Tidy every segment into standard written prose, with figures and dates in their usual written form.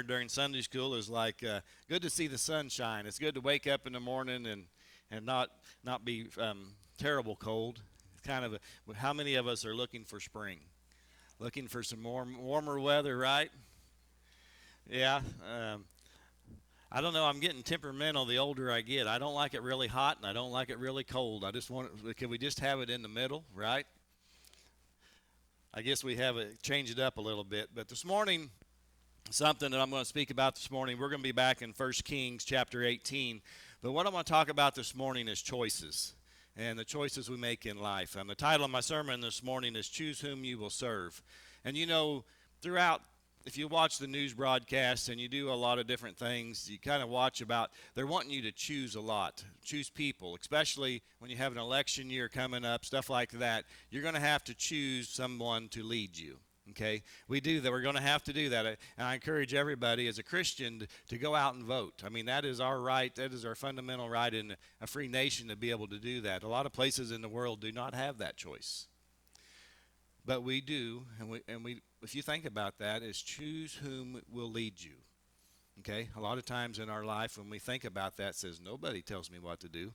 during Sunday school is like good to see the sunshine. It's good to wake up in the morning and not be terrible cold. It's kind of how many of us are looking for spring, looking for some warmer weather, right? Yeah. I don't know. I'm getting temperamental the older I get. I don't like it really hot and I don't like it really cold. I just want it. Can we just have it in the middle, right? I guess we have it change it up a little bit. But this morning, something that I'm going to speak about this morning. We're going to be back in 1 Kings chapter 18. But what I want to talk about this morning is choices and the choices we make in life. And the title of my sermon this morning is Choose Whom You Will Serve. And you know, throughout, if you watch the news broadcasts and you do a lot of different things, you kind of watch about, they're wanting you to choose a lot, choose people, especially when you have an election year coming up, stuff like that. You're going to have to choose someone to lead you. Okay, we do that. We're going to have to do that. And I encourage everybody as a Christian to go out and vote. I mean, that is our right. That is our fundamental right in a free nation to be able to do that. A lot of places in the world do not have that choice. But we do, and we if you think about that, is choose whom will lead you. Okay? A lot of times in our life when we think about that, it says nobody tells me what to do.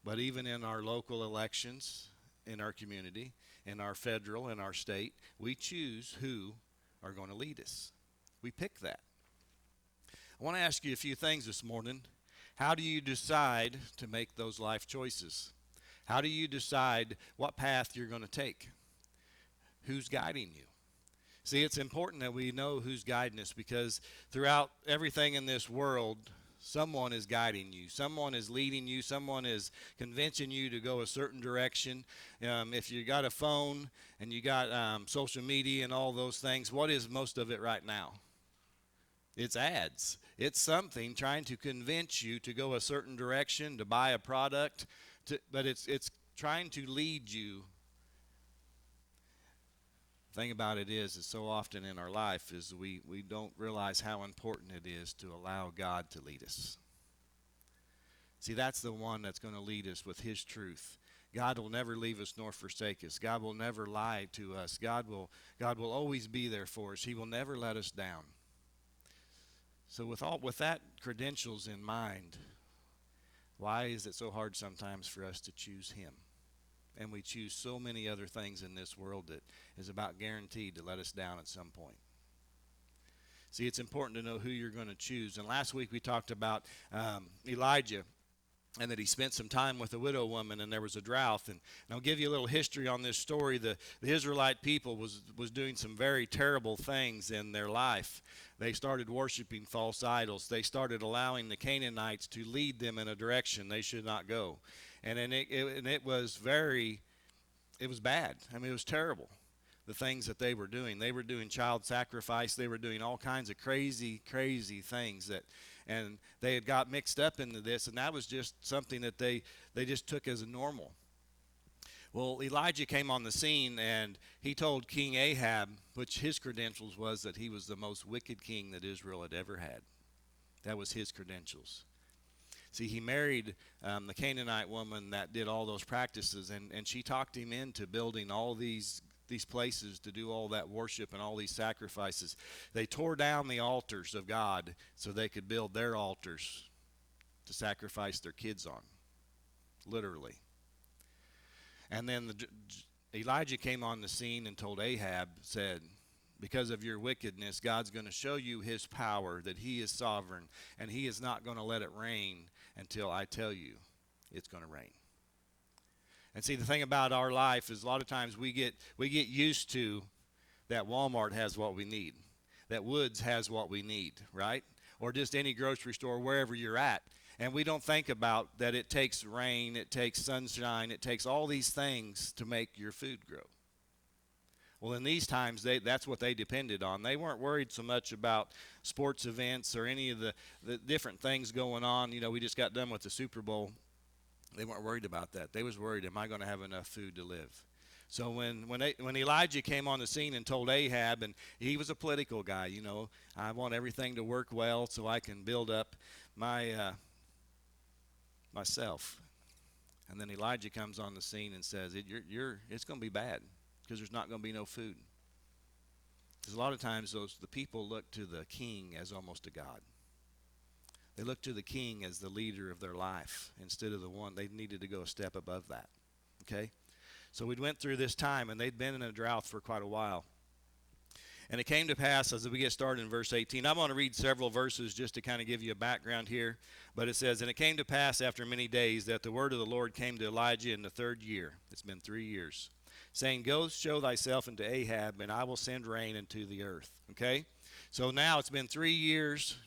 But even in our local elections, in our community, in our federal, in our state, we choose who are going to lead us. We pick that. I want to ask you a few things this morning. How do you decide to make those life choices? How do you decide what path you're going to take? Who's guiding you? See, it's important that we know who's guiding us because throughout everything in this world, someone is guiding you. Someone is leading you. Someone is convincing you to go a certain direction. If you got a phone and you got social media and all those things, what is most of it right now? It's ads. It's something trying to convince you to go a certain direction, to buy a product, but it's trying to lead you. Thing about it is so often in our life is we don't realize how important it is to allow God to lead us. See, that's the one that's going to lead us with his truth. God will never leave us nor forsake us. God will never lie to us. God will always be there for us. He will never let us down. So with that credentials in mind, why is it so hard sometimes for us to choose him? And we choose so many other things in this world that is about guaranteed to let us down at some point. See, it's important to know who you're going to choose. And last week we talked about Elijah and that he spent some time with a widow woman and there was a drought. And I'll give you a little history on this story. The Israelite people was doing some very terrible things in their life. They started worshiping false idols. They started allowing the Canaanites to lead them in a direction they should not go. And it was bad. I mean, it was terrible, the things that they were doing. They were doing child sacrifice. They were doing all kinds of crazy, crazy things and they had got mixed up into this, and that was just something that they just took as a normal. Well, Elijah came on the scene, and he told King Ahab, which his credentials was that he was the most wicked king that Israel had ever had. That was his credentials. See, he married the Canaanite woman that did all those practices, and she talked him into building all these places to do all that worship and all these sacrifices. They tore down the altars of God so they could build their altars to sacrifice their kids on, literally. And then Elijah came on the scene and told Ahab, said, because of your wickedness, God's going to show you his power, that he is sovereign, and he is not going to let it rain until I tell you it's going to rain. And see, the thing about our life is a lot of times we get used to that Walmart has what we need, that Woods has what we need, right? Or just any grocery store, wherever you're at. And we don't think about that it takes rain, it takes sunshine, it takes all these things to make your food grow. Well, in these times, that's what they depended on. They weren't worried so much about sports events or any of the different things going on. You know, we just got done with the Super Bowl. They weren't worried about that. They was worried, am I going to have enough food to live? So when Elijah came on the scene and told Ahab, and he was a political guy, you know, I want everything to work well so I can build up myself. And then Elijah comes on the scene and says, it's going to be bad because there's not going to be no food. Because a lot of times the people look to the king as almost a god. They look to the king as the leader of their life instead of the one. They needed to go a step above that. Okay? So we went through this time, and they'd been in a drought for quite a while. And it came to pass, as we get started in verse 18, I'm going to read several verses just to kind of give you a background here. But it says, "And it came to pass after many days that the word of the Lord came to Elijah in the 3rd year." It's been 3 years. "Saying, Go show thyself unto Ahab, and I will send rain into the earth." Okay? So now it's been 3 years.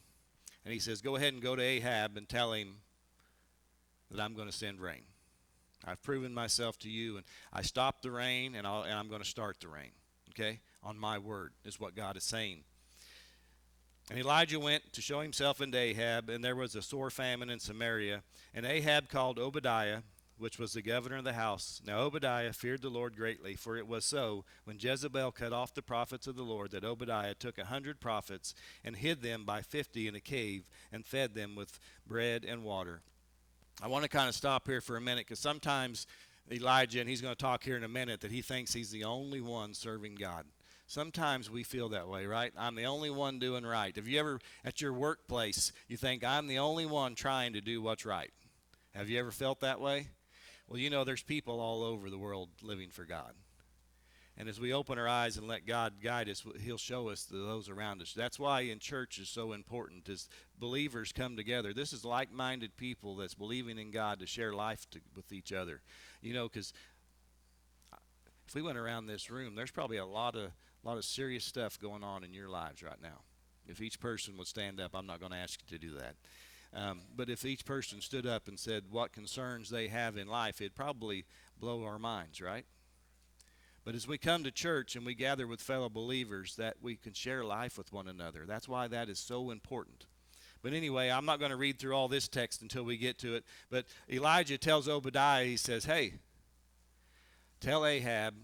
And he says, go ahead and go to Ahab and tell him that I'm going to send rain. I've proven myself to you, and I stopped the rain, and I'm going to start the rain. Okay? On my word is what God is saying. "And Elijah went to show himself unto Ahab, and there was a sore famine in Samaria. And Ahab called Obadiah, which was the governor of the house. Now Obadiah feared the Lord greatly, for it was so, when Jezebel cut off the prophets of the Lord, that Obadiah took 100 prophets and hid them by 50 in a cave and fed them with bread and water." I want to kind of stop here for a minute, because sometimes Elijah, and he's going to talk here in a minute, that he thinks he's the only one serving God. Sometimes we feel that way, right? I'm the only one doing right. Have you ever, at your workplace, you think, I'm the only one trying to do what's right? Have you ever felt that way? Well, you know, there's people all over the world living for God. And as we open our eyes and let God guide us, he'll show us those around us. That's why in church is so important, as believers come together. This is like-minded people that's believing in God to share life with each other. You know, because if we went around this room, there's probably a lot of serious stuff going on in your lives right now. If each person would stand up, I'm not going to ask you to do that. But if each person stood up and said what concerns they have in life, it'd probably blow our minds, right? But as we come to church and we gather with fellow believers, that we can share life with one another. That's why that is so important. But anyway, I'm not going to read through all this text until we get to it. But Elijah tells Obadiah, he says, hey, tell Ahab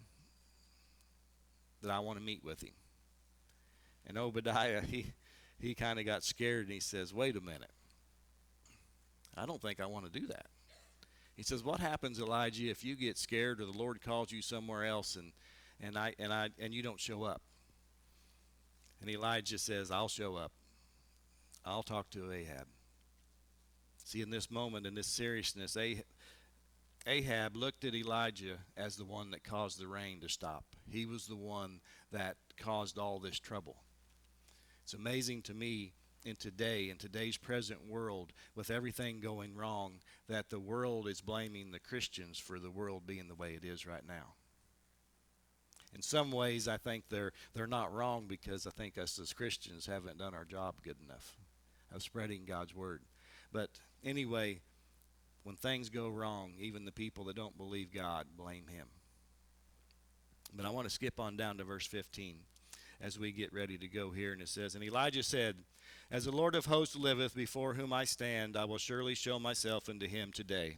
that I want to meet with him. And Obadiah, he kind of got scared, and he says, wait a minute. I don't think I want to do that. He says, what happens, Elijah, if you get scared or the Lord calls you somewhere else and you don't show up? And Elijah says, I'll show up. I'll talk to Ahab. See, in this moment, in this seriousness, Ahab looked at Elijah as the one that caused the rain to stop. He was the one that caused all this trouble. It's amazing to me in today's present world, with everything going wrong, that the world is blaming the Christians for the world being the way it is right now. In some ways, I think they're not wrong, because I think us as Christians haven't done our job good enough of spreading God's word. But anyway, when things go wrong, even the people that don't believe God blame him. But I want to skip on down to verse 15 as we get ready to go here. And it says, and Elijah said, as the Lord of hosts liveth, before whom I stand, I will surely show myself unto him today.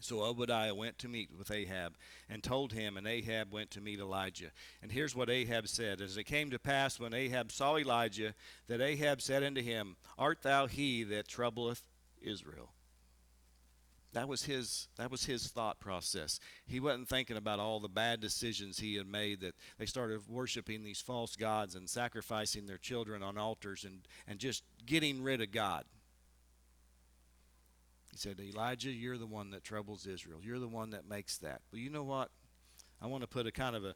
So Obadiah went to meet with Ahab and told him, and Ahab went to meet Elijah. And here's what Ahab said. As it came to pass, when Ahab saw Elijah, that Ahab said unto him, art thou he that troubleth Israel? That was his thought process. He wasn't thinking about all the bad decisions he had made, that they started worshiping these false gods and sacrificing their children on altars and just getting rid of God. He said, Elijah, you're the one that troubles Israel. You're the one that makes that. But you know what? I want to put a kind of a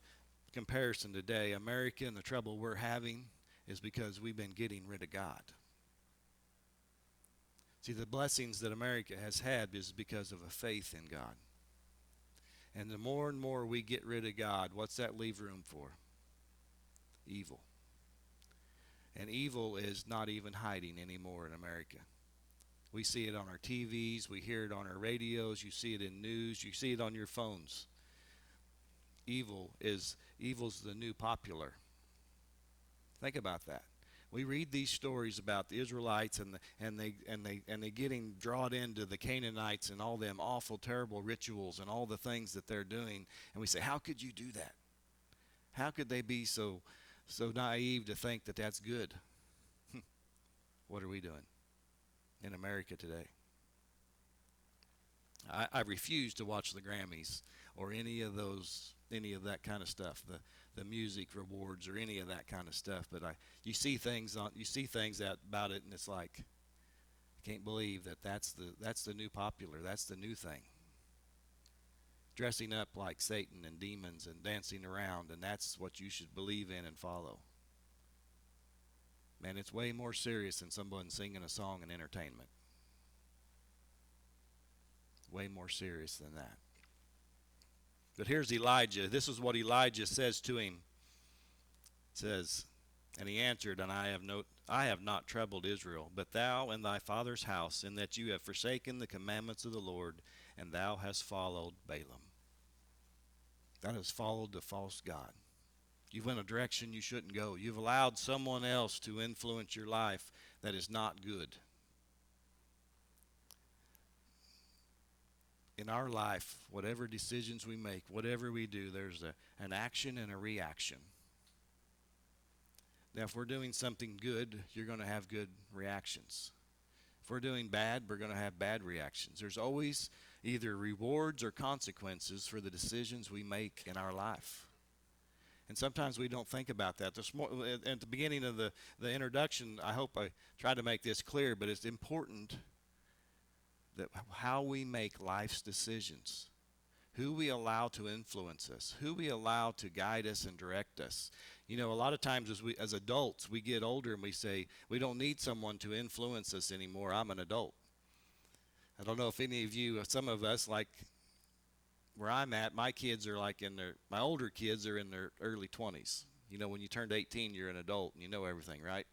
comparison today. America and the trouble we're having is because we've been getting rid of God. See, the blessings that America has had is because of a faith in God. And the more and more we get rid of God, what's that leave room for? Evil. And evil is not even hiding anymore in America. We see it on our TVs, we hear it on our radios, you see it in news, you see it on your phones. Evil's the new popular. Think about that. We read these stories about the Israelites and they getting drawn into the Canaanites and all them awful, terrible rituals and all the things that they're doing, and we say, how could you do that? How could they be so naive to think that that's good? What are we doing in America today? I refuse to watch the Grammys or any of those any of that kind of stuff, the music rewards or any of that kind of stuff. But you see things about it, and it's like, I can't believe that's the new popular. That's the new thing. Dressing up like Satan and demons and dancing around, and that's what you should believe in and follow. Man, it's way more serious than someone singing a song and entertainment. Way more serious than that. But here's Elijah. This is what Elijah says to him. It says, and he answered, and I have not troubled Israel, but thou and thy father's house, in that you have forsaken the commandments of the Lord, and thou hast followed Balaam. Thou hast followed the false god. You've went a direction you shouldn't go. You've allowed someone else to influence your life that is not good. In our life, whatever decisions we make, whatever we do, there's an action and a reaction. Now, if we're doing something good, you're going to have good reactions. If we're doing bad, we're going to have bad reactions. There's always either rewards or consequences for the decisions we make in our life. And sometimes we don't think about that. At the beginning of the introduction, I hope I tried to make this clear, but it's important that how we make life's decisions, who we allow to influence us, who we allow to guide us and direct us. You know, a lot of times as adults, we get older and we say, we don't need someone to influence us anymore. I'm an adult. I don't know if any of you, some of us, like where I'm at, my kids are like my older kids are in their early 20s. You know, when you turned 18, you're an adult and you know everything, right?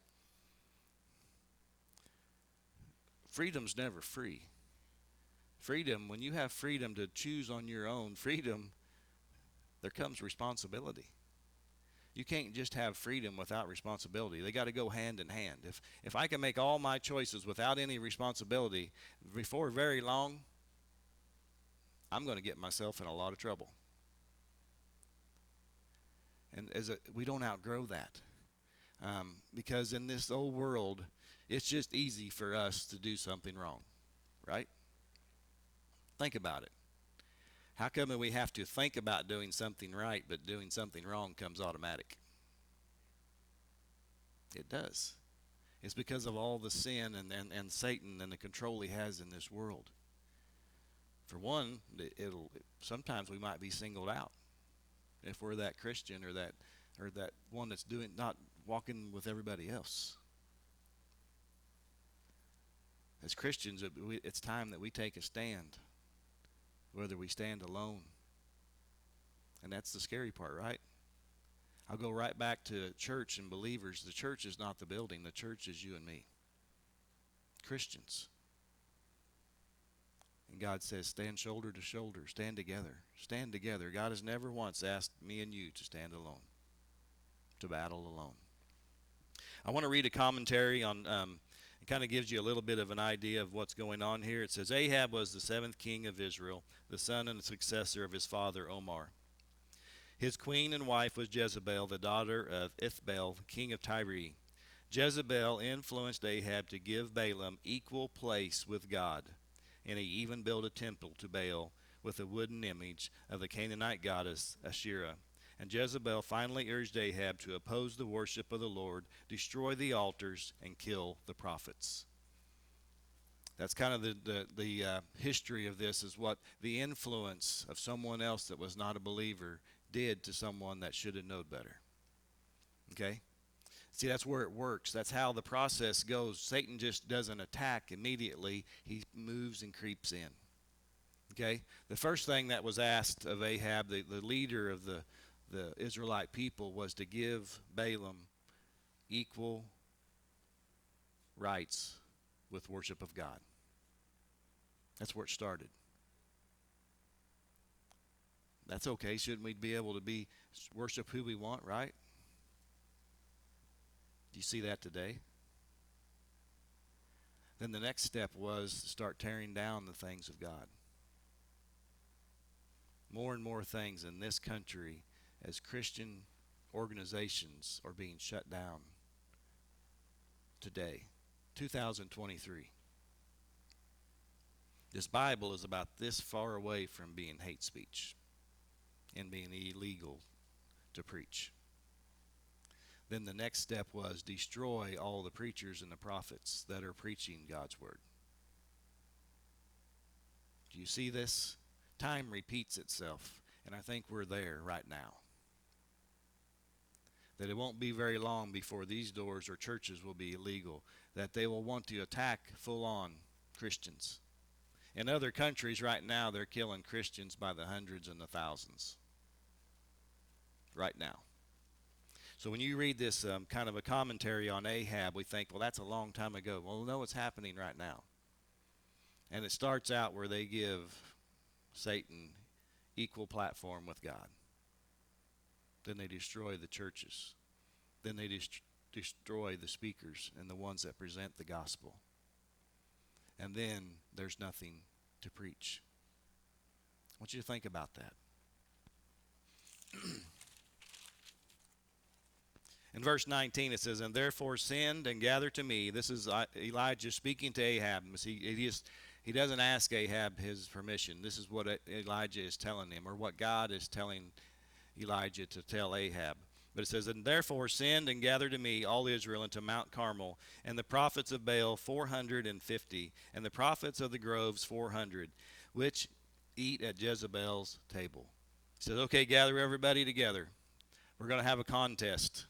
Freedom's never free. Freedom, when you have freedom to choose on your own, freedom, there comes responsibility. You can't just have freedom without responsibility. They got to go hand in hand. If I can make all my choices without any responsibility, before very long, I'm going to get myself in a lot of trouble. And we don't outgrow that. Because in this old world, it's just easy for us to do something wrong, right? Think about it. How come we have to think about doing something right, but doing something wrong comes automatic? It does. It's because of all the sin and Satan and the control he has in this world. For one, sometimes we might be singled out if we're that Christian or that one that's not walking with everybody else. As Christians, it's time that we take a stand, whether we stand alone. And that's the scary part, right? I'll go right back to church and believers. The church is not the building. The church is you and me. Christians. And God says, stand shoulder to shoulder. Stand together. Stand together. God has never once asked me and you to stand alone, to battle alone. I want to read a commentary on, it kind of gives you a little bit of an idea of what's going on here. It says, Ahab was the 7th king of Israel, the son and successor of his father Omar. His queen and wife was Jezebel, the daughter of Ithbaal, king of Tyre. Jezebel influenced Ahab to give Balaam equal place with God, and he even built a temple to Baal with a wooden image of the Canaanite goddess Asherah. And Jezebel finally urged Ahab to oppose the worship of the Lord, destroy the altars, and kill the prophets. That's kind of the history of this, is what the influence of someone else that was not a believer did to someone that should have known better. Okay? See, that's where it works. That's how the process goes. Satan just doesn't attack immediately. He moves and creeps in. Okay? The first thing that was asked of Ahab, the leader of the Israelite people, was to give Balaam equal rights with worship of God. That's where it started. That's okay. Shouldn't we be able to worship who we want, right? Do you see that today? Then the next step was to start tearing down the things of God. More and more things in this country, as Christian organizations, are being shut down today, 2023. This Bible is about this far away from being hate speech. and being illegal to preach. Then the next step was destroy all the preachers and the prophets that are preaching God's word. Do you see this? Time repeats itself, and I think we're there right now. That it won't be very long before these doors or churches will be illegal, that they will want to attack full-on Christians. In other countries right now, they're killing Christians by the hundreds and the thousands. Right now. So when you read this kind of a commentary on Ahab, we think, well, that's a long time ago. Well, no, it's happening right now. And it starts out where they give Satan equal platform with God. Then they destroy the churches. Then they destroy the speakers and the ones that present the gospel. And then there's nothing to preach. I want you to think about that. In verse 19 it says, "And therefore send and gather to me." This is Elijah speaking to Ahab. He doesn't ask Ahab his permission. This is what Elijah is telling him, or what God is telling Elijah to tell Ahab. But it says, "And therefore send and gather to me all Israel into Mount Carmel, and the prophets of Baal 450, and the prophets of the groves 400, which eat at Jezebel's table." He says, okay, gather everybody together. We're going to have a contest.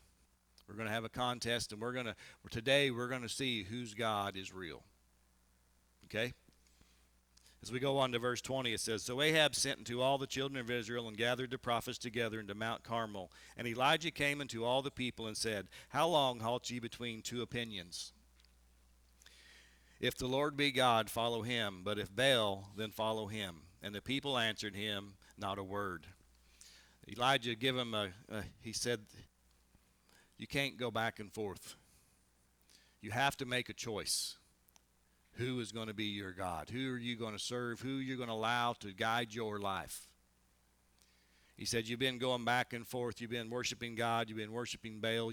We're going to have a contest, and today we're going to see whose God is real. Okay? As we go on to verse 20, it says, "So Ahab sent unto all the children of Israel and gathered the prophets together into Mount Carmel. And Elijah came unto all the people and said, How long halt ye between two opinions? If the Lord be God, follow him. But if Baal, then follow him. And the people answered him not a word." Elijah gave him he said, you can't go back and forth. You have to make a choice. Who is going to be your God? Who are you going to serve? Who are you going to allow to guide your life? He said, you've been going back and forth. You've been worshiping God. You've been worshiping Baal.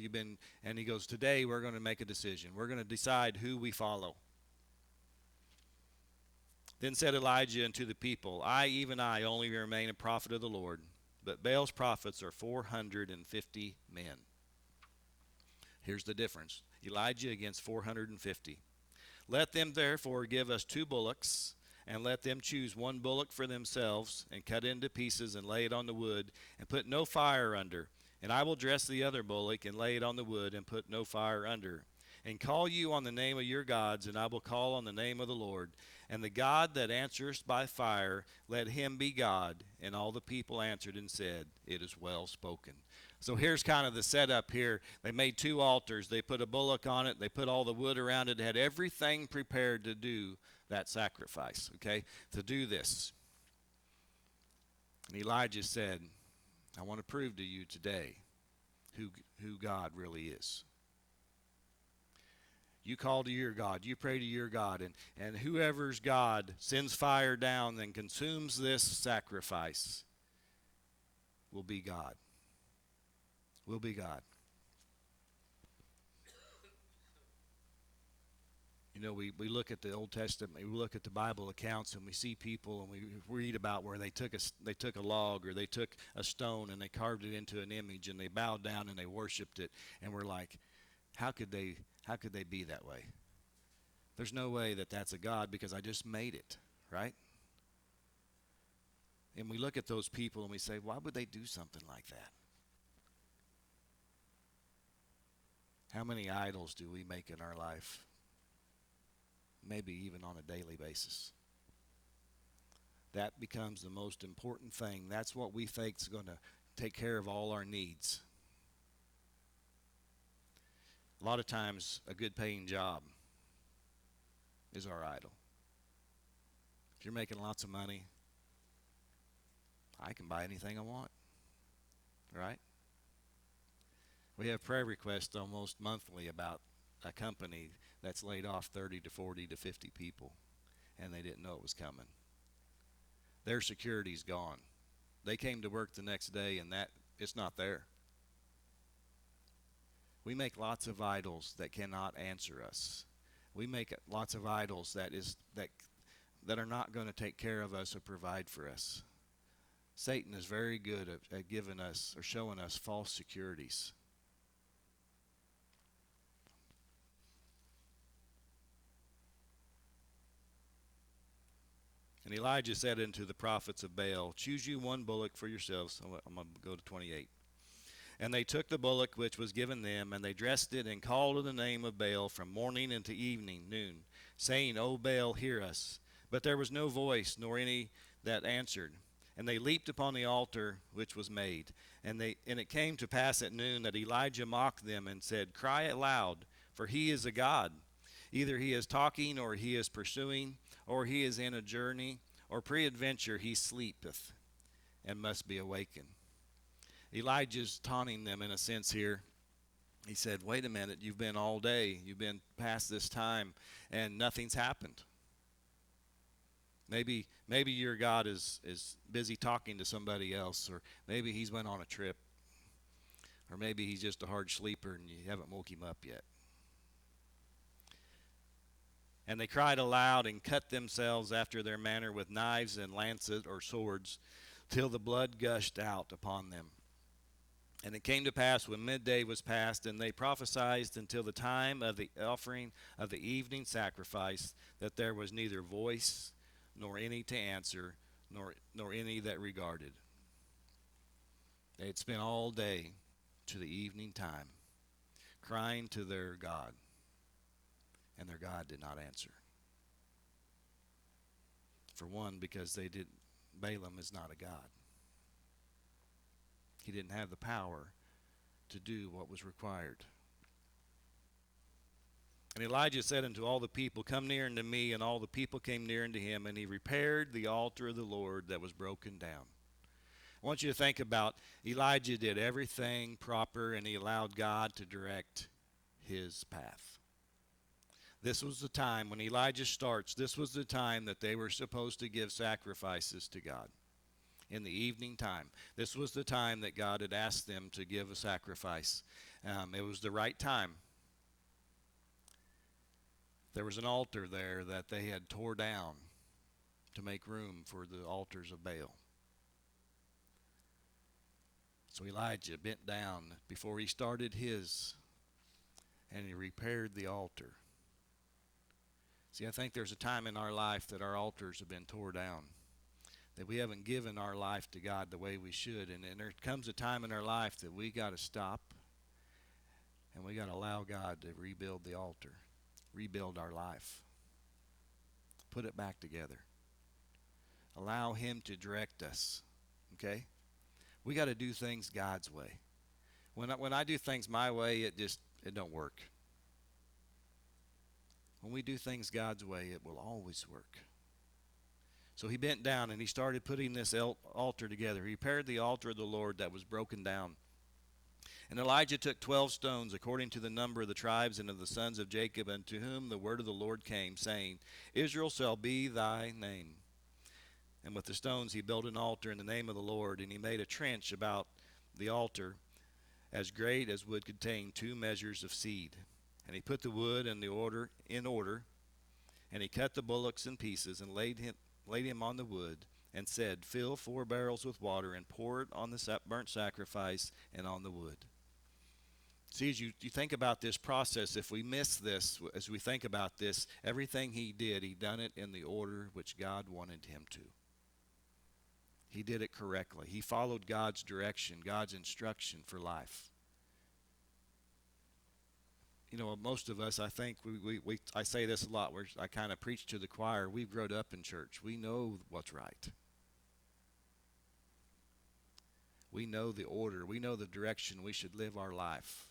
And he goes, today we're going to make a decision. We're going to decide who we follow. Then said Elijah unto the people, even I, only remain a prophet of the Lord, but Baal's prophets are 450 men. Here's the difference. Elijah against 450. "Let them therefore give us 2 bullocks, and let them choose 1 bullock for themselves, and cut it into pieces, and lay it on the wood, and put no fire under. And I will dress the other bullock, and lay it on the wood, and put no fire under. And call you on the name of your gods, and I will call on the name of the Lord. And the God that answereth by fire, let him be God. And all the people answered and said, It is well spoken." So here's kind of the setup here. They made 2 altars. They put a bullock on it. They put all the wood around it. They had everything prepared to do that sacrifice, okay, to do this. And Elijah said, I want to prove to you today who God really is. You call to your God. You pray to your God. And whoever's God sends fire down and consumes this sacrifice will be God. Will be God. You know, we look at the Old Testament, we look at the Bible accounts, and we see people, and we read about where they took a log, or they took a stone and they carved it into an image, and they bowed down and they worshipped it, and we're like, how could they be that way? There's no way that that's a God, because I just made it, right? And we look at those people and we say, why would they do something like that? How many idols do we make in our life? Maybe even on a daily basis. That becomes the most important thing. That's what we think is going to take care of all our needs. A lot of times, a good paying job is our idol. If you're making lots of money, I can buy anything I want, right? We have prayer requests almost monthly about a company that's laid off 30 to 40 to 50 people, and they didn't know it was coming. Their security's gone. They came to work the next day, and it's not there. We make lots of idols that cannot answer us. We make lots of idols that are not going to take care of us or provide for us. Satan is very good at giving us or showing us false securities. And Elijah said unto the prophets of Baal, choose you one bullock for yourselves. I'm going to go to 28. And they took the bullock which was given them, and they dressed it, and called on the name of Baal from morning unto evening, noon, saying, O Baal, hear us. But there was no voice, nor any that answered. And they leaped upon the altar which was made. And it came to pass at noon that Elijah mocked them, and said, cry aloud, for he is a god. Either he is talking, or he is pursuing, or he is in a journey, or peradventure he sleepeth, and must be awakened. Elijah's taunting them in a sense here. He said, wait a minute, you've been all day, you've been past this time, and nothing's happened. Maybe your God is busy talking to somebody else, or maybe he's went on a trip, or maybe he's just a hard sleeper and you haven't woke him up yet. And they cried aloud and cut themselves after their manner with knives and lances or swords, till the blood gushed out upon them. And it came to pass when midday was past, and they prophesied until the time of the offering of the evening sacrifice, that there was neither voice, nor any to answer, nor any that regarded. They had spent all day to the evening time, crying to their God, and their God did not answer. For one, because Balaam is not a god. He didn't have the power to do what was required. And Elijah said unto all the people, come near unto me. And all the people came near unto him, and he repaired the altar of the Lord that was broken down. I want you to think about Elijah did everything proper, and he allowed God to direct his path. This was the time when Elijah starts. This was the time that they were supposed to give sacrifices to God. In the evening time. This was the time that God had asked them to give a sacrifice. It was the right time. There was an altar there that they had tore down to make room for the altars of Baal. So Elijah bent down before he started his, and he repaired the altar. See, I think there's a time in our life that our altars have been tore down, that we haven't given our life to God the way we should. And there comes a time in our life that we got to stop, and we got to allow God to rebuild the altar, rebuild our life, put it back together. Allow him to direct us, okay? We got to do things God's way. When I do things my way, it don't work. When we do things God's way, it will always work. So he bent down and he started putting this altar together. He repaired the altar of the Lord that was broken down. And Elijah took 12 stones according to the number of the tribes and of the sons of Jacob, unto whom the word of the Lord came, saying, Israel shall be thy name. And with the stones he built an altar in the name of the Lord, and he made a trench about the altar as great as would contain 2 measures of seed. And he put the wood in order, and he cut the bullocks in pieces, and laid him on the wood, and said, Fill 4 barrels with water, and pour it on the burnt sacrifice and on the wood. See, as you think about this process, if we miss this, as we think about this, everything he did, he done it in the order which God wanted him to. He did it correctly. He followed God's direction, God's instruction for life. You know, most of us, I think, I say this a lot, where I kind of preach to the choir. We've grown up in church. We know what's right. We know the order. We know the direction we should live our life.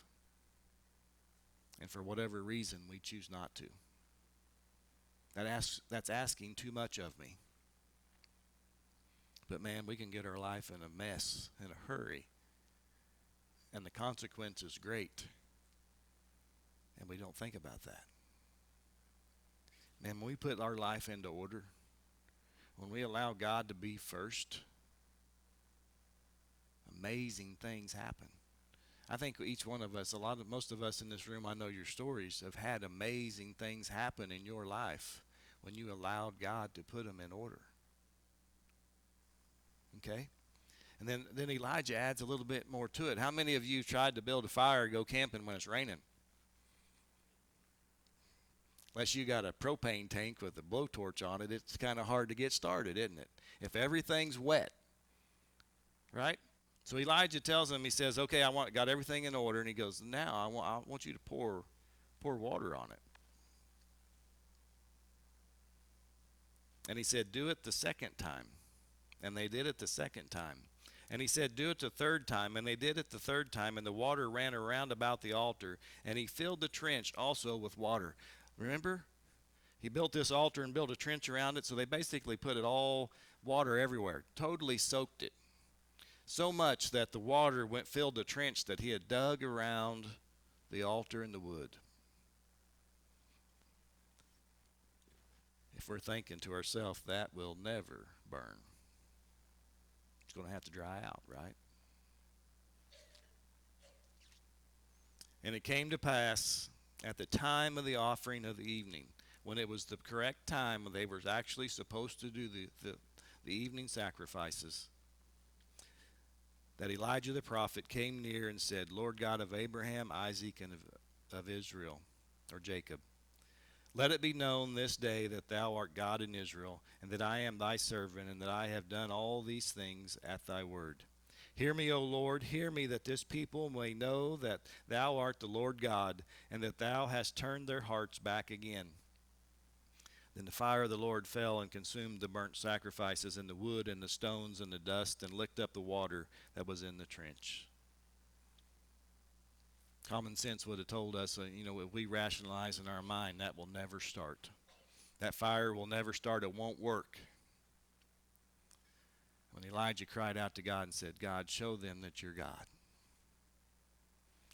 And for whatever reason, we choose not to. That's asking too much of me. But man, we can get our life in a mess in a hurry. And the consequence is great. And we don't think about that. Man, when we put our life into order, when we allow God to be first, amazing things happen. I think each one of us, most of us in this room, I know your stories, have had amazing things happen in your life when you allowed God to put them in order. Okay? And then Elijah adds a little bit more to it. How many of you tried to build a fire and go camping when it's raining? Unless you got a propane tank with a blowtorch on it, it's kind of hard to get started, isn't it? If everything's wet, right? So Elijah tells him, he says, okay, got everything in order. And he goes, now I want you to pour water on it. And he said, do it the second time. And they did it the second time. And he said, do it the third time. And they did it the third time. And the water ran around about the altar. And he filled the trench also with water. Remember? He built this altar and built a trench around it. So they basically put it all water everywhere. Totally soaked it. So much that the water filled the trench that he had dug around the altar and the wood. If we're thinking to ourselves, that will never burn. It's going to have to dry out, right? And it came to pass at the time of the offering of the evening, when it was the correct time when they were actually supposed to do the evening sacrifices, that Elijah the prophet came near and said, Lord God of Abraham, Isaac, and of Israel, or Jacob, let it be known this day that thou art God in Israel, and that I am thy servant, and that I have done all these things at thy word. Hear me, O Lord, hear me, that this people may know that thou art the Lord God, and that thou hast turned their hearts back again. Then the fire of the Lord fell and consumed the burnt sacrifices, and the wood, and the stones, and the dust, and licked up the water that was in the trench. Common sense would have told us, if we rationalize in our mind, that will never start. That fire will never start. It won't work. When Elijah cried out to God and said, God, show them that you're God.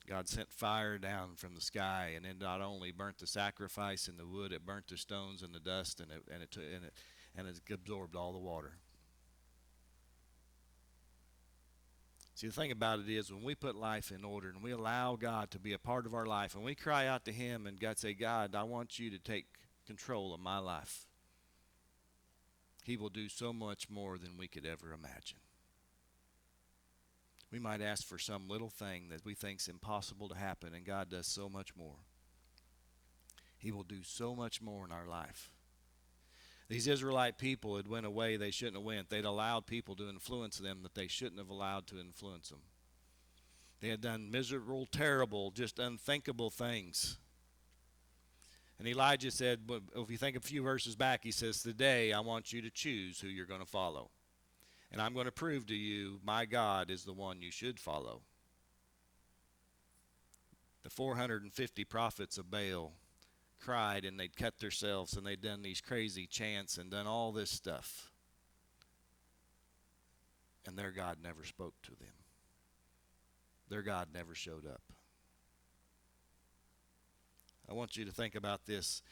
God sent fire down from the sky, and it not only burnt the sacrifice and the wood, it burnt the stones and the dust, and it absorbed all the water. See, the thing about it is, when we put life in order and we allow God to be a part of our life, and we cry out to Him and God say, God, I want you to take control of my life, He will do so much more than we could ever imagine. We might ask for some little thing that we think is impossible to happen, and God does so much more. He will do so much more in our life. These Israelite people had went away they shouldn't have went. They'd allowed people to influence them that they shouldn't have allowed to influence them. They had done miserable, terrible, just unthinkable things. And Elijah said, if you think a few verses back, he says, today I want you to choose who you're going to follow. And I'm going to prove to you my God is the one you should follow. The 450 prophets of Baal cried, and they'd cut themselves, and they'd done these crazy chants and done all this stuff. And their God never spoke to them. Their God never showed up. I want you to think about this.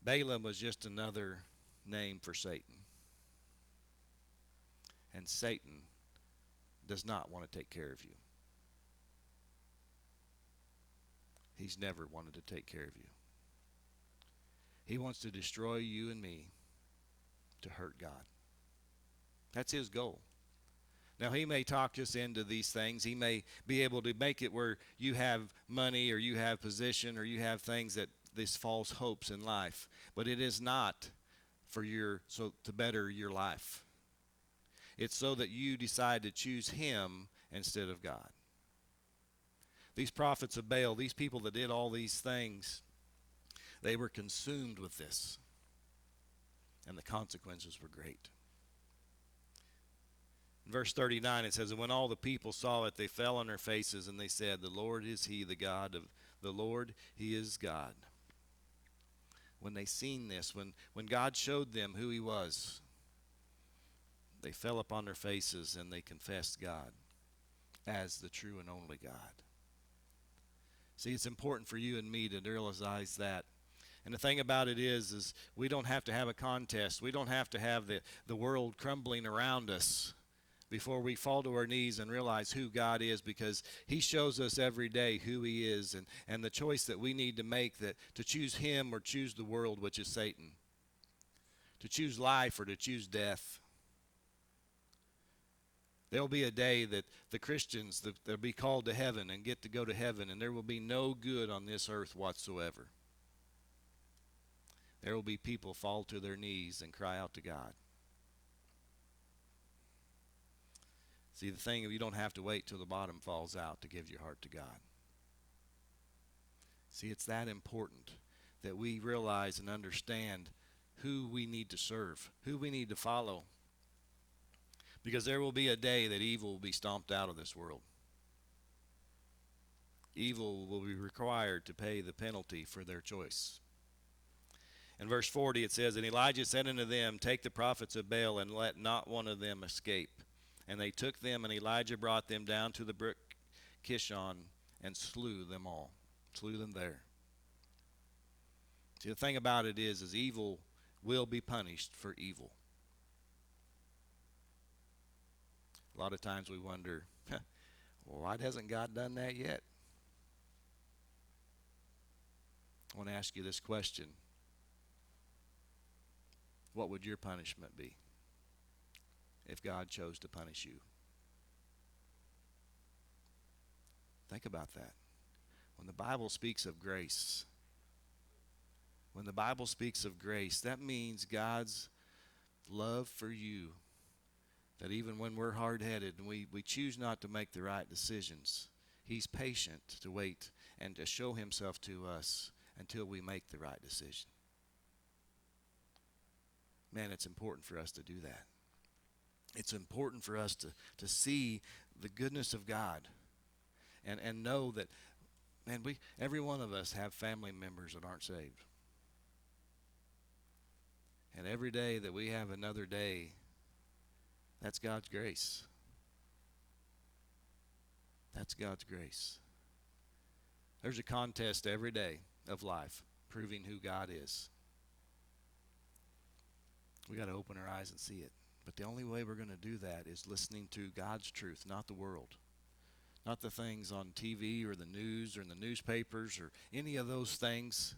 Balaam was just another name for Satan. And Satan does not want to take care of you. He's never wanted to take care of you. He wants to destroy you and me to hurt God. That's his goal. Now, he may talk us into these things. He may be able to make it where you have money or you have position or you have things that these false hopes in life. But it is not to better your life. It's so that you decide to choose him instead of God. These prophets of Baal, these people that did all these things, they were consumed with this. And the consequences were great. In verse 39 it says, and when all the people saw it, they fell on their faces, and they said, the Lord is he, the God of the Lord, he is God. When they seen this, when God showed them who he was, they fell upon their faces and they confessed God as the true and only God. See, it's important for you and me to realize that. And the thing about it is we don't have to have a contest. We don't have to have the world crumbling around us before we fall to our knees and realize who God is, because he shows us every day who he is, and the choice that we need to make, that to choose him or choose the world, which is Satan, to choose life or to choose death. There'll be a day that the Christians, they'll be called to heaven and get to go to heaven, and there will be no good on this earth whatsoever. There will be people fall to their knees and cry out to God. See, the thing, you don't have to wait till the bottom falls out to give your heart to God. See, it's that important that we realize and understand who we need to serve, who we need to follow. Because there will be a day that evil will be stomped out of this world. Evil will be required to pay the penalty for their choice. In verse 40 it says, And Elijah said unto them, Take the prophets of Baal, and let not one of them escape. And they took them, and Elijah brought them down to the brook Kishon, and slew them all. Slew them there. See, the thing about it is evil will be punished for evil. A lot of times we wonder, well, why hasn't God done that yet? I want to ask you this question. What would your punishment be if God chose to punish you? Think about that. When the Bible speaks of grace, that means God's love for you. That even when we're hard-headed and we choose not to make the right decisions, He's patient to wait and to show Himself to us until we make the right decision. Man, it's important for us to do that. It's important for us to see the goodness of God and know that, man, every one of us have family members that aren't saved. And every day that we have another day, that's God's grace. That's God's grace. There's a contest every day of life proving who God is. We got to open our eyes and see it. But the only way we're going to do that is listening to God's truth, not the world. Not the things on TV or the news or in the newspapers or any of those things.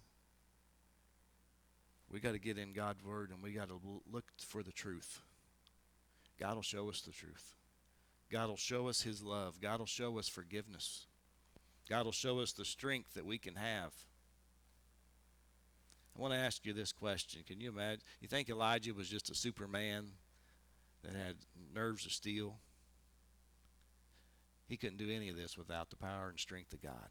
We got to get in God's Word, and we got to look for the truth. God will show us the truth. God will show us His love. God will show us forgiveness. God will show us the strength that we can have. I want to ask you this question. Can you imagine? You think Elijah was just a Superman that had nerves of steel? He couldn't do any of this without the power and strength of God.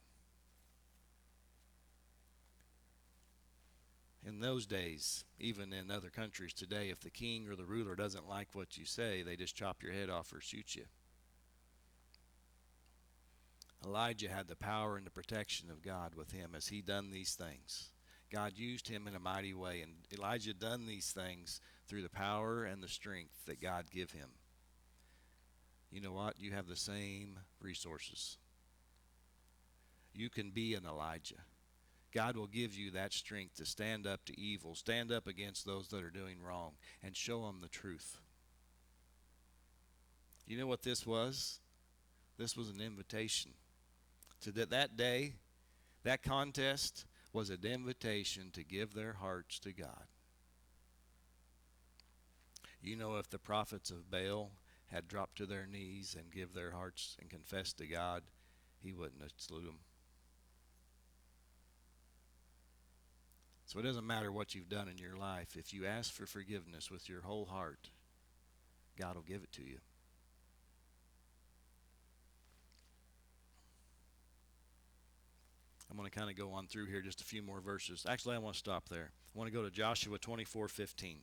In those days, even in other countries today, if the king or the ruler doesn't like what you say, they just chop your head off or shoot you. Elijah had the power and the protection of God with him as he done these things. God used him in a mighty way, and Elijah done these things through the power and the strength that God give him. You know what? You have the same resources. You can be an Elijah. God will give you that strength to stand up to evil, stand up against those that are doing wrong, and show them the truth. You know what this was? This was an invitation. To that day, that contest was an invitation to give their hearts to God. You know, if the prophets of Baal had dropped to their knees and give their hearts and confessed to God, He wouldn't have slew them. So it doesn't matter what you've done in your life. If you ask for forgiveness with your whole heart, God will give it to you. I'm going to kind of go on through here just a few more verses. Actually, I want to stop there. I want to go to Joshua 24:15.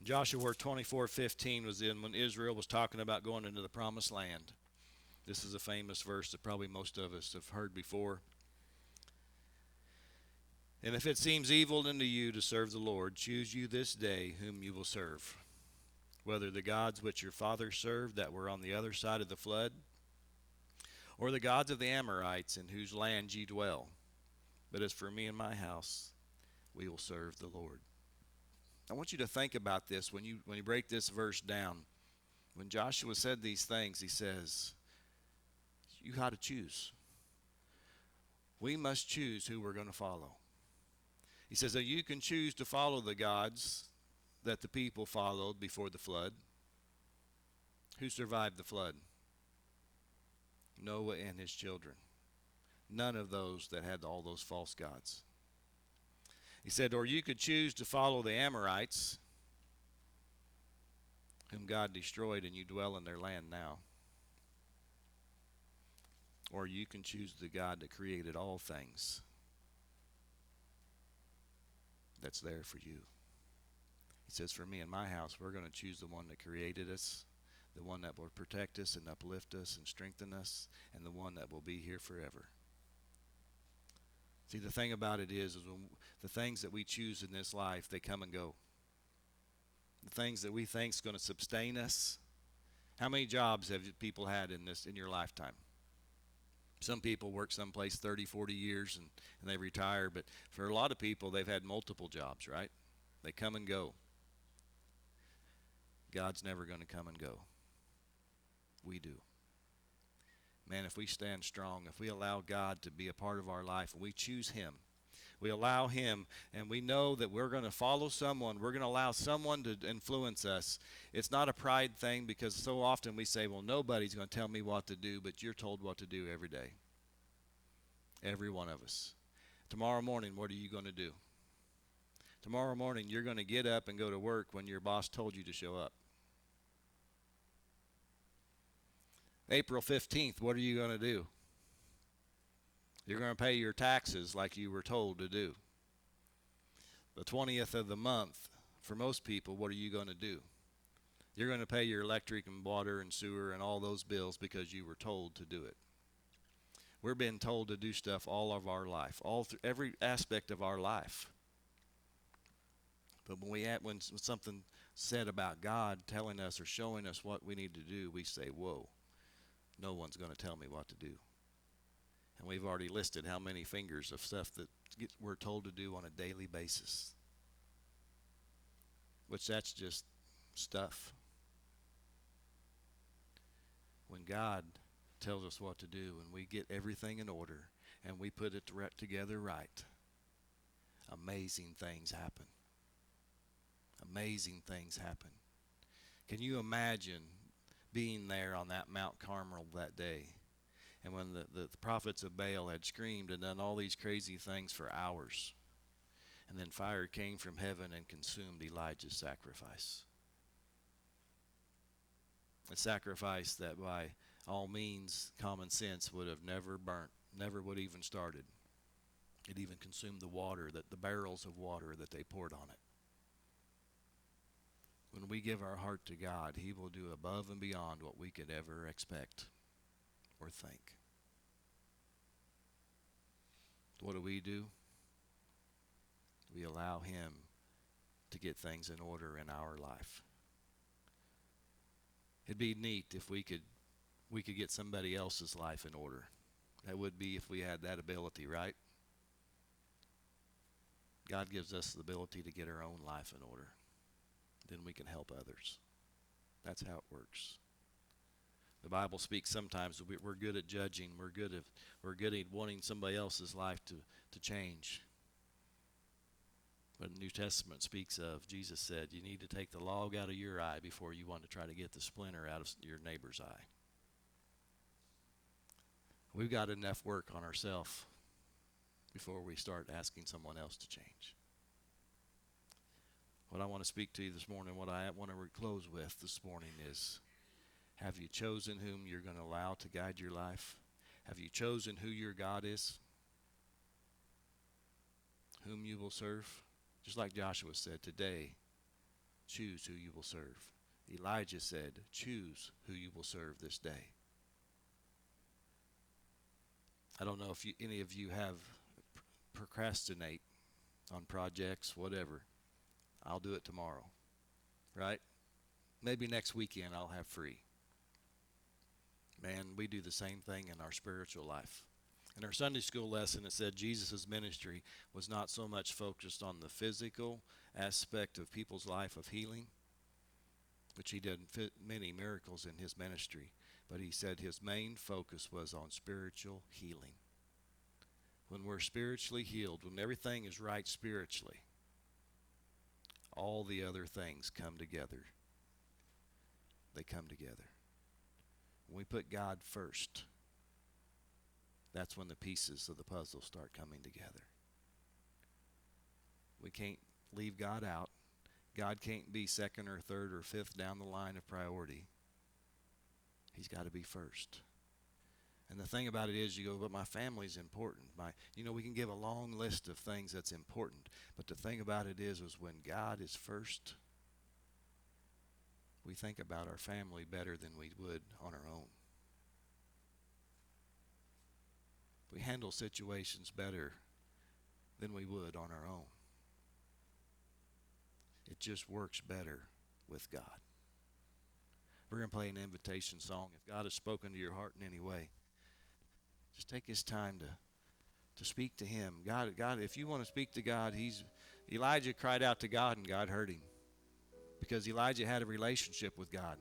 Joshua 24:15 was in when Israel was talking about going into the promised land. This is a famous verse that probably most of us have heard before. And if it seems evil unto you to serve the Lord, choose you this day whom you will serve, whether the gods which your fathers served that were on the other side of the flood, or the gods of the Amorites in whose land ye dwell. But as for me and my house, we will serve the Lord. I want you to think about this when you break this verse down. When Joshua said these things, he says, you got to choose. We must choose who we're going to follow. He says that you can choose to follow the gods that the people followed before the flood. Who survived the flood? Noah and his children. None of those that had all those false gods. He said, or you could choose to follow the Amorites, whom God destroyed, and you dwell in their land now. Or you can choose the God that created all things, that's there for you. He says, for me and my house, we're going to choose the one that created us, the one that will protect us and uplift us and strengthen us, and the one that will be here forever. See, the thing about it is when the things that we choose in this life, they come and go. The things that we think is going to sustain us. How many jobs have people had in your lifetime? Some people work someplace 30, 40 years and they retire, but for a lot of people, they've had multiple jobs, right? They come and go. God's never going to come and go. We do. Man, if we stand strong, if we allow God to be a part of our life, and we choose Him, we allow Him, and we know that we're going to follow someone, we're going to allow someone to influence us. It's not a pride thing, because so often we say, well, nobody's going to tell me what to do, but you're told what to do every day. Every one of us. Tomorrow morning, what are you going to do? Tomorrow morning, you're going to get up and go to work when your boss told you to show up. April 15th, what are you going to do? You're going to pay your taxes like you were told to do. The 20th of the month, for most people, what are you going to do? You're going to pay your electric and water and sewer and all those bills because you were told to do it. We're being told to do stuff all of our life, every aspect of our life. But when something said about God telling us or showing us what we need to do, we say, whoa, no one's going to tell me what to do. And we've already listed how many fingers of stuff that we're told to do on a daily basis. Which that's just stuff. When God tells us what to do and we get everything in order and we put it together right, amazing things happen. Amazing things happen. Can you imagine being there on that Mount Carmel that day, and when the prophets of Baal had screamed and done all these crazy things for hours, and then fire came from heaven and consumed Elijah's sacrifice? A sacrifice that by all means, common sense would have never burnt, never would even started. It even consumed the water, the barrels of water that they poured on it. When we give our heart to God, He will do above and beyond what we could ever expect or think. What do? We allow Him to get things in order in our life. It'd be neat if we could get somebody else's life in order. That would be if we had that ability, right? God gives us the ability to get our own life in order. Then we can help others. That's how it works. The Bible speaks sometimes we're good at judging. We're good at wanting somebody else's life to change. But the New Testament speaks of, Jesus said, you need to take the log out of your eye before you want to try to get the splinter out of your neighbor's eye. We've got enough work on ourselves before we start asking someone else to change. What I want to speak to you this morning, what I want to close with this morning is, have you chosen whom you're going to allow to guide your life? Have you chosen who your God is? Whom you will serve? Just like Joshua said, today, choose who you will serve. Elijah said, choose who you will serve this day. I don't know if any of you have procrastinate on projects, whatever. I'll do it tomorrow, right? Maybe next weekend I'll have free. Man, we do the same thing in our spiritual life. In our Sunday school lesson, it said Jesus' ministry was not so much focused on the physical aspect of people's life of healing, which he did many miracles in his ministry, but he said his main focus was on spiritual healing. When we're spiritually healed, when everything is right spiritually, all the other things come together. They come together. When we put God first, that's when the pieces of the puzzle start coming together. We can't leave God out. God can't be second or third or fifth down the line of priority. He's got to be first. And the thing about it is, you go, but my family's important. We can give a long list of things that's important. But the thing about it is when God is first, we think about our family better than we would on our own. We handle situations better than we would on our own. It just works better with God. We're going to play an invitation song. If God has spoken to your heart in any way, just take this time to speak to him. God, if you want to speak to God, Elijah cried out to God and God heard him because Elijah had a relationship with God.